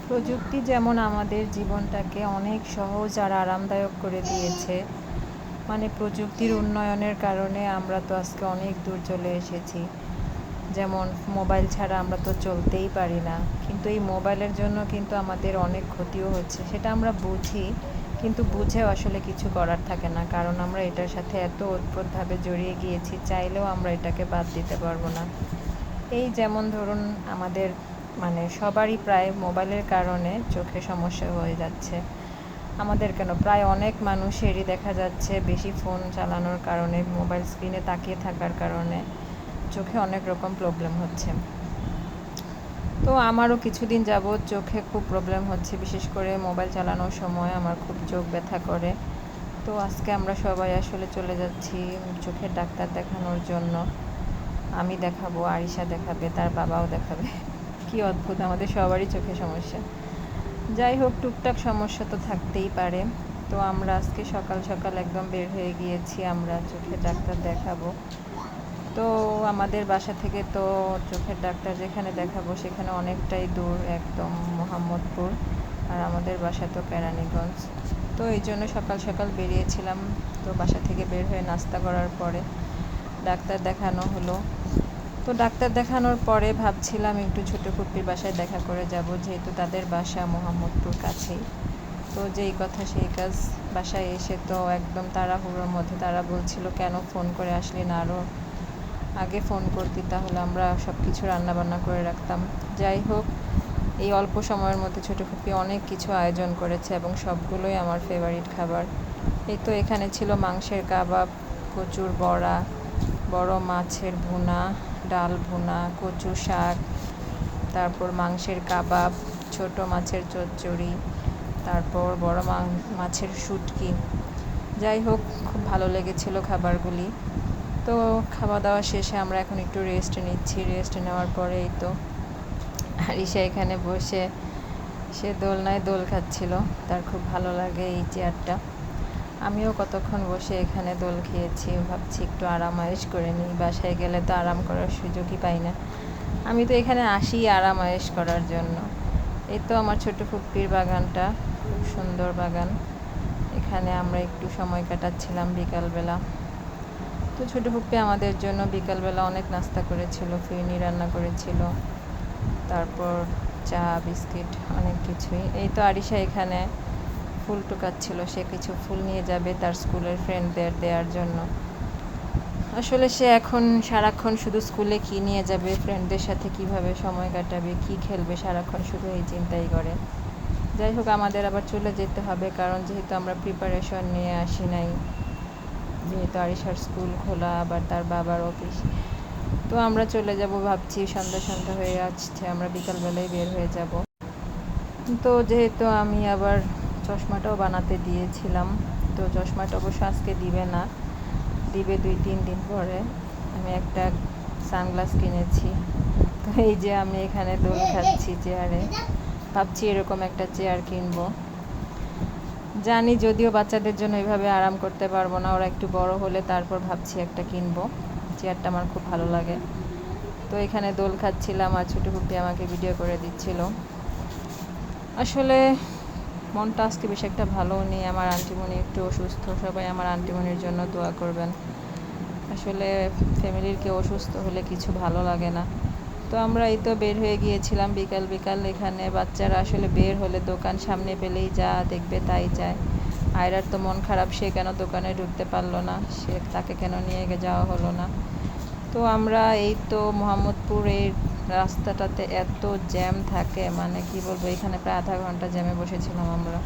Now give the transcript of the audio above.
প্রযুক্তি যেমন আমাদের জীবনটাকে অনেক সহজ আর আরামদায়ক করে দিয়েছে, মানে প্রযুক্তির উন্নয়নের কারণে আমরা তো আজকে অনেক দূর চলে এসেছি। যেমন মোবাইল ছাড়া আমরা তো চলতেই পারি না, কিন্তু এই মোবাইলের জন্য কিন্তু আমাদের অনেক ক্ষতিও হচ্ছে, সেটা আমরা বুঝি, কিন্তু বুঝেও আসলে কিছু করার থাকে না, কারণ আমরা এটার সাথে এত ওতপ্রোতভাবে জড়িয়ে গিয়েছি, চাইলেও আমরা এটাকে বাদ দিতে পারবো না। এই যেমন ধরুন আমাদের মানে সবারই প্রায় মোবাইলের কারণে চোখে সমস্যা হয়ে যাচ্ছে। আমাদের কেন, প্রায় অনেক মানুষেরই দেখা যাচ্ছে বেশি ফোন চালানোর কারণে, মোবাইল স্ক্রিনে তাকিয়ে থাকার কারণে চোখে অনেক রকম প্রবলেম হচ্ছে। তো আমারও কিছুদিন যাবৎ চোখে খুব প্রবলেম হচ্ছে, বিশেষ করে মোবাইল চালানোর সময় আমার খুব চোখ ব্যথা করে। তো আজকে আমরা সবাই আসলে চলে যাচ্ছি চোখের ডাক্তার দেখানোর জন্য। আমি দেখাবো, আরিশা দেখাবে, তার বাবাও দেখাবে। কি অদ্ভুত, আমাদের সবারই চোখে সমস্যা। যাই হোক, টুকটাক সমস্যা তো থাকতেই পারে। তো আমরা আজকে সকাল সকাল একদম বের হয়ে গিয়েছি, আমরা চোখের ডাক্তার দেখাবো। তো আমাদের বাসা থেকে তো চোখের ডাক্তার যেখানে দেখাবো সেখানে অনেকটাই দূর, একদম মোহাম্মদপুর, আর আমাদের বাসা তো কেরানীগঞ্জ। তো এই জন্য সকাল সকাল বেরিয়েছিলাম। তো বাসা থেকে বের হয়ে নাস্তা করার পরে ডাক্তার দেখানো হলো। তো ডাক্তার দেখানোর পরে ভাবছিলাম একটু ছোটো ফুপির বাসায় দেখা করে যাব, যেহেতু তাদের বাসা মোহাম্মদপুর কাছেই। তো যেই কথা সেই কাজ, বাসায় এসে তো একদম তাড়াহুড়োর মধ্যে তারা বলছিল, কেন ফোন করে আসলি না, আরও আগে ফোন করতি, তাহলে আমরা সব কিছু রান্নাবান্না করে রাখতাম। যাই হোক, এই অল্প সময়ের মধ্যে ছোটো ফুপি অনেক কিছু আয়োজন করেছে এবং সবগুলোই আমার ফেভারিট খাবার। এই তো এখানে ছিল মাংসের কাবাব, কচুর বড়া, বড় মাছের ভুনা, ডাল ভুনা, কচু শাক, তারপর মাংসের কাবাব, ছোট মাছের চচ্চড়ি, তারপর বড় মাছের শুটকি। যাই হোক, খুব ভালো লেগেছিল খাবারগুলি। তো খাওয়া দাওয়া শেষে আমরা এখন একটু রেস্ট নিচ্ছি। রেস্ট নেওয়ার পরেই তো আরিশা এখানে বসে সে দোলনায় দোল খাচ্ছিল, তার খুব ভালো লাগে এই চেয়ারটা। আমিও কতক্ষণ বসে এখানে দোল খেয়েছি, ভাবছি একটু আরাম আয়েশ করে নিই, বাসায় গেলে তো আরাম করার সুযোগই পাই না। আমি তো এখানে আসি আরাম আয়েশ করার জন্য। এই তো আমার ছোটো ফুপ্পির বাগানটা, খুব সুন্দর বাগান, এখানে আমরা একটু সময় কাটাচ্ছিলাম বিকালবেলা। তো ছোটো ফুপ্পি আমাদের জন্য বিকালবেলা অনেক নাস্তা করেছিল, ফিরনি রান্না করেছিল, তারপর চা বিস্কিট অনেক কিছুই। এই তো আরিশা এখানে ফুল টুকাচ্ছিল, সে কিছু ফুল নিয়ে যাবে তার স্কুলের ফ্রেন্ডদের দেওয়ার জন্য। আসলে সে এখন সারাক্ষণ শুধু স্কুলে কী নিয়ে যাবে, ফ্রেন্ডদের সাথে কিভাবে সময় কাটাবে, কি খেলবে, সারাক্ষণ শুধু এই চিন্তাই করে। যাই হোক, আমাদের আবার চলে যেতে হবে, কারণ যেহেতু আমরা প্রিপারেশন নিয়ে আসি নাই, যেহেতু আরিশার স্কুল খোলা, আবার তার বাবার অফিস। তো আমরা চলে যাব ভাবছি, সন্ধ্যা সন্ধ্যা হয়ে আসছে, আমরা বিকালবেলায় বের হয়ে যাব। তো যেহেতু আমি আবার চশমাটাও বানাতে দিয়েছিলাম, তো চশমাটা অবশ্য আজকে দিবে না, দিবে 2-3 দিন পরে। আমি একটা সানগ্লাস কিনেছি। তো এই যে আমি এখানে দোল খাচ্ছি চেয়ারে, ভাবছি এরকম একটা চেয়ার কিনবো। জানি যদিও বাচ্চাদের জন্য এভাবে আরাম করতে পারবো না, ওরা একটু বড় হলে তারপর ভাবছি একটা কিনবো। চেয়ারটা আমার খুব ভালো লাগে। তো এখানে দোল খাচ্ছিলাম আর ছোটো ফুপি আমাকে ভিডিও করে দিচ্ছিল। আসলে মনটা আজকে বেশ একটা ভালো নেই, আমার আন্টিমণি একটু অসুস্থ, সবাই আমার আন্টিমণির জন্য দোয়া করবেন। আসলে ফ্যামিলির কেউ অসুস্থ হলে কিছু ভালো লাগে না। তো আমরা এই তো বের হয়ে গিয়েছিলাম বিকাল বিকাল, এখানে বাচ্চারা আসলে বের হলে দোকান সামনে পেলেই যা দেখবে তাই চায়। আয়রার তো মন খারাপ, সে কেন দোকানে ঢুকতে পারলো না, তাকে কেন নিয়ে যাওয়া হলো না। তো আমরা এই তো মোহাম্মদপুরের রাস্তাটাতে এত জ্যাম থাকে, মানে কি বলবো, এখানে প্রায় আধা ঘন্টা জ্যামে বসেছিলাম আমরা।